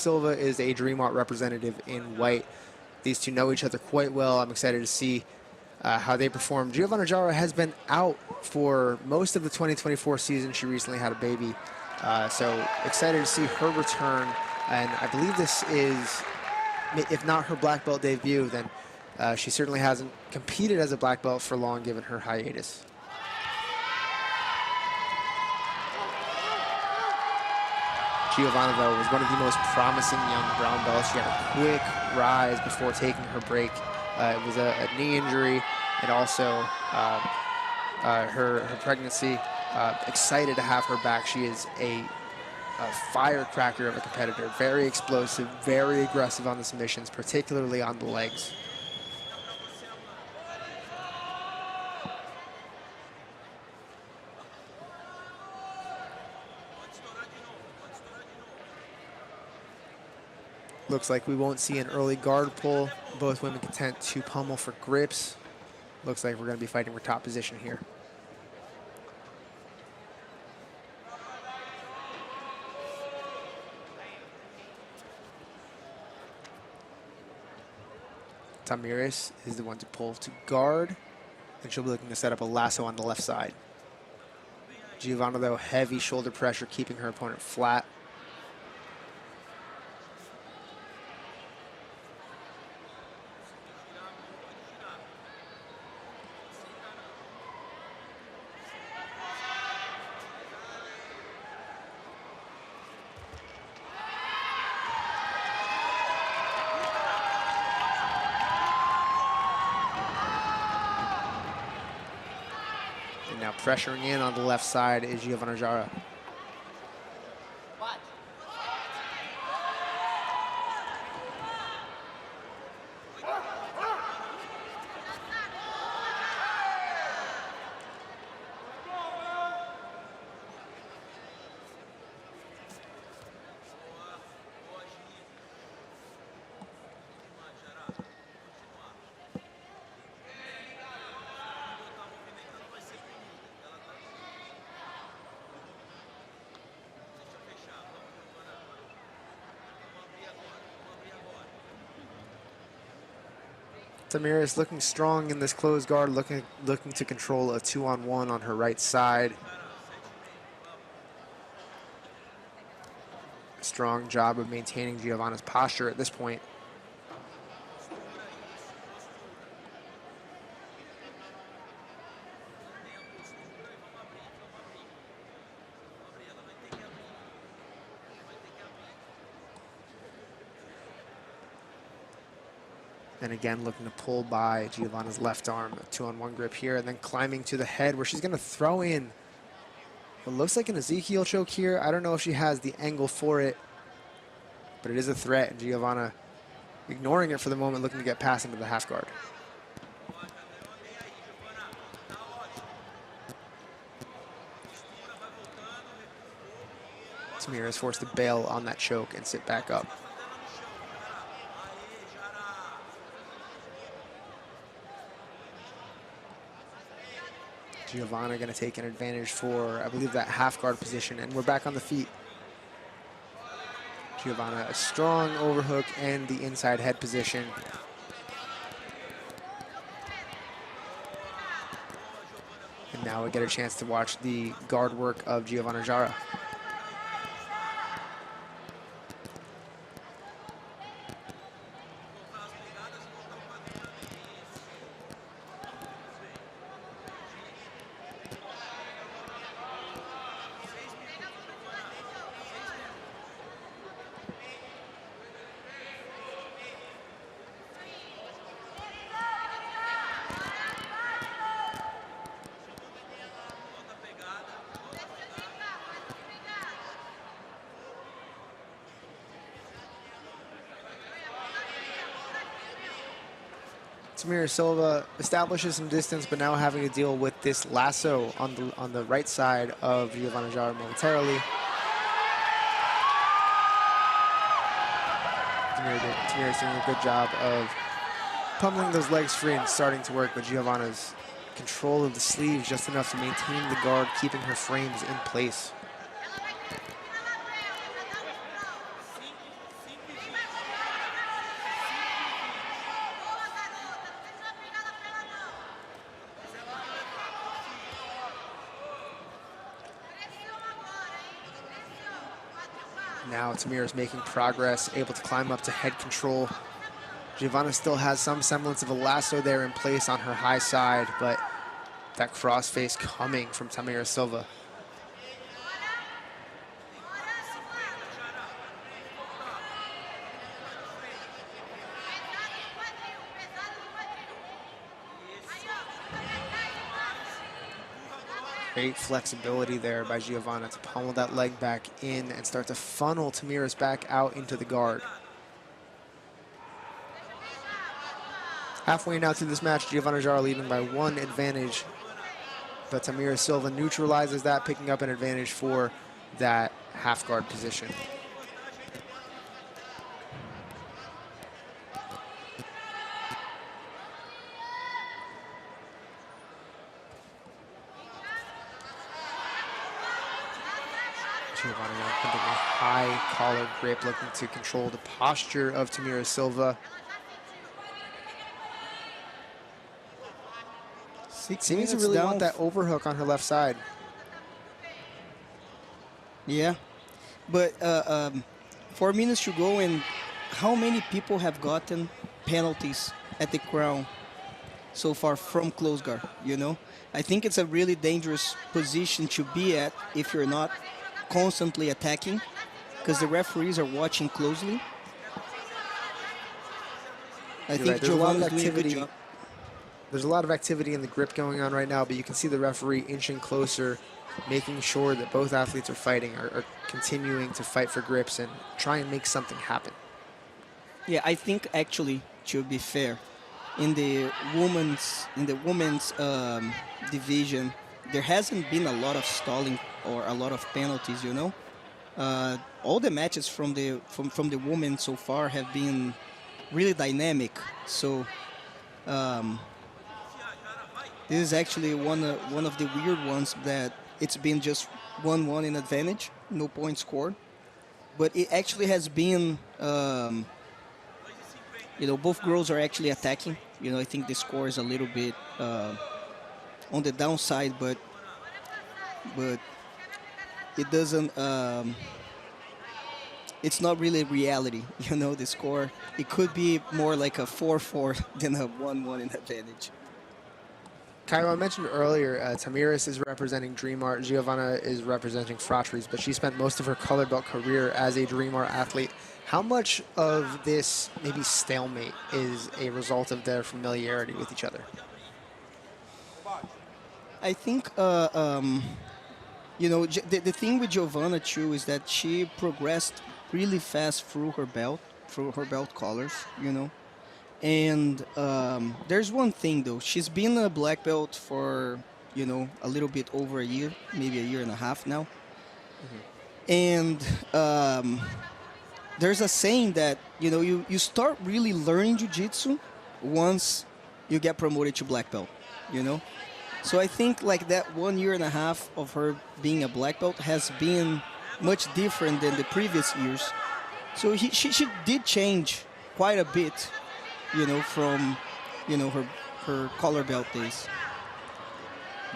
Silva is a DreamArt representative in white. These two know each other quite well. I'm excited to see how they perform. Giovanna Jara has been out for most of the 2024 season. She recently had a baby. So excited to see her return. And I believe this is, if not her black belt debut, then she certainly hasn't competed as a black belt for long given her hiatus. Giovanna, though, was one of the most promising young brown belts. She had a quick rise before taking her break. It was a knee injury and also her pregnancy. Excited to have her back. She is a firecracker of a competitor. Very explosive, very aggressive on the submissions, particularly on the legs. Looks like we won't see an early guard pull. Both women content to pummel for grips. Looks like we're going to be fighting for top position here. Tamiris is the one to pull to guard, and she'll be looking to set up a lasso on the left side. Giovanna, though, heavy shoulder pressure, keeping her opponent flat. Now pressuring in on the left side is Giovanna Jara. Tamiris looking strong in this closed guard, looking to control a 2-on-1 on her right side. Strong job of maintaining Giovanna's posture at this point. And again, looking to pull by Giovanna's left arm, a 2-on-1 grip here, and then climbing to the head where she's going to throw in what looks like an Ezekiel choke here. I don't know if she has the angle for it, but it is a threat, and Giovanna ignoring it for the moment, looking to get past into the half guard. Tamiris is forced to bail on that choke and sit back up. Giovanna going to take an advantage for, I believe, that half guard position, and we're back on the feet. Giovanna, a strong overhook and the inside head position. And now we get a chance to watch the guard work of Giovanna Jara. Tamiris Silva establishes some distance, but now having to deal with this lasso on the right side of Giovanna Jara momentarily. Tamiris doing a good job of pummeling those legs free and starting to work, but Giovanna's control of the sleeves just enough to maintain the guard, keeping her frames in place. Now Tamiris making progress, able to climb up to head control. Giovanna still has some semblance of a lasso there in place on her high side, but that crossface coming from Tamiris Silva. Great flexibility there by Giovanna to pummel that leg back in and start to funnel Tamiris back out into the guard. Halfway now through this match, Giovanna Jara leading by 1 advantage, but Tamiris Silva neutralizes that, picking up an advantage for that half guard position. Giovanna now putting a high collar grip, looking to control the posture of Tamiris Silva. Seems to really want that overhook on her left side. Yeah, but 4 minutes to go, and how many people have gotten penalties at the crown so far from close guard, you know? I think it's a really dangerous position to be at if you're not constantly attacking, because the referees are watching closely. I think Giovanna is doing a good job. There's a lot of activity in the grip going on right now, but you can see the referee inching closer, making sure that both athletes are fighting, are continuing to fight for grips and try and make something happen. Yeah, I think actually, to be fair, in the women's division, there hasn't been a lot of stalling or a lot of penalties, you know. All the matches from the women so far have been really dynamic. So this is actually one of the weird ones that it's been just 1-1 in advantage, no points scored. But it actually has been, you know, both girls are actually attacking. You know, I think the score is a little bit on the downside, but it doesn't. It's not really reality. You know, the score. It could be more like a 4-4 than a 1-1 in advantage. Cairo, I mentioned earlier, Tamiris is representing Dream Art, Giovanna is representing Fratres, but she spent most of her color belt career as a Dream Art athlete. How much of this maybe stalemate is a result of their familiarity with each other? I think, you know, the thing with Giovanna too is that she progressed really fast through her belt colors, you know. And there's one thing though, she's been a black belt for, you know, a little bit over a year, maybe a year and a half now. And there's a saying that, you know, you start really learning Jiu-Jitsu once you get promoted to black belt, you know. So I think like that 1 year and a half of her being a black belt has been much different than the previous years. So she did change quite a bit, you know, from, you know, her color belt days.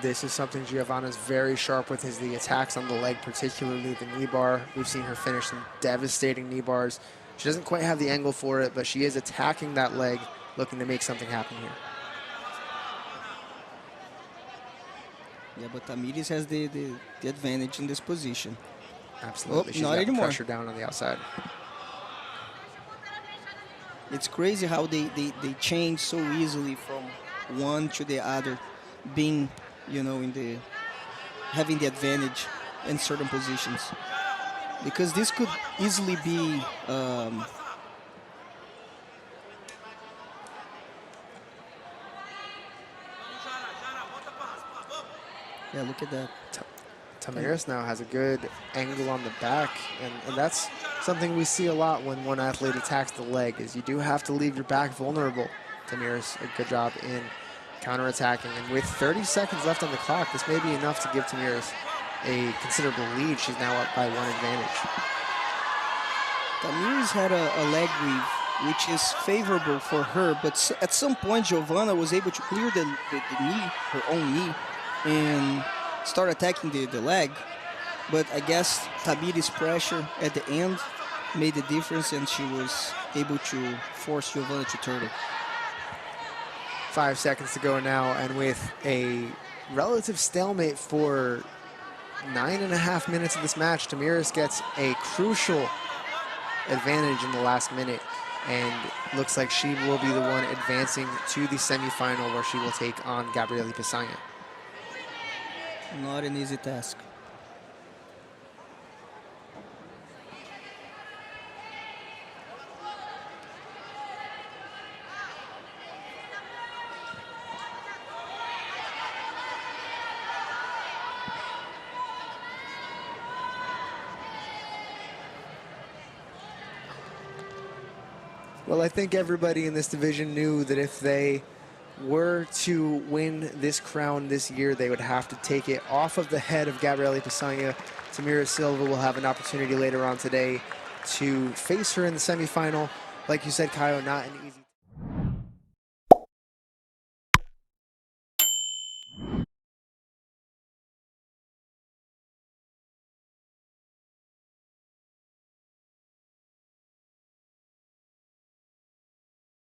This is something Giovanna's very sharp with, is the attacks on the leg, particularly the knee bar. We've seen her finish some devastating knee bars. She doesn't quite have the angle for it, but she is attacking that leg, looking to make something happen here. Yeah, but Tamiris has the advantage in this position. Absolutely. Oh, she's not got anymore. Pressure down on the outside. It's crazy how they change so easily from one to the other, being, you know, having the advantage in certain positions. Because this could easily be yeah, look at that. Tamiris now has a good angle on the back, and that's something we see a lot when one athlete attacks the leg, is you do have to leave your back vulnerable. Tamiris, a good job in counterattacking, and with 30 seconds left on the clock, this may be enough to give Tamiris a considerable lead. She's now up by 1 advantage. Tamiris had a leg weave, which is favorable for her, but at some point Giovanna was able to clear the knee, her own knee, and start attacking the leg. But I guess Tamiris' pressure at the end made the difference, and she was able to force Giovanna to turtle. 5 seconds to go now, and with a relative stalemate for 9.5 minutes of this match, Tamiris gets a crucial advantage in the last minute, and looks like she will be the one advancing to the semifinal, where she will take on Gabriela Pessanha. Not an easy task. Well, I think everybody in this division knew that if they were to win this crown this year, they would have to take it off of the head of Gabriela Pessanha. Tamiris Silva will have an opportunity later on today to face her in the semifinal. Like you said, Kaio, not an easy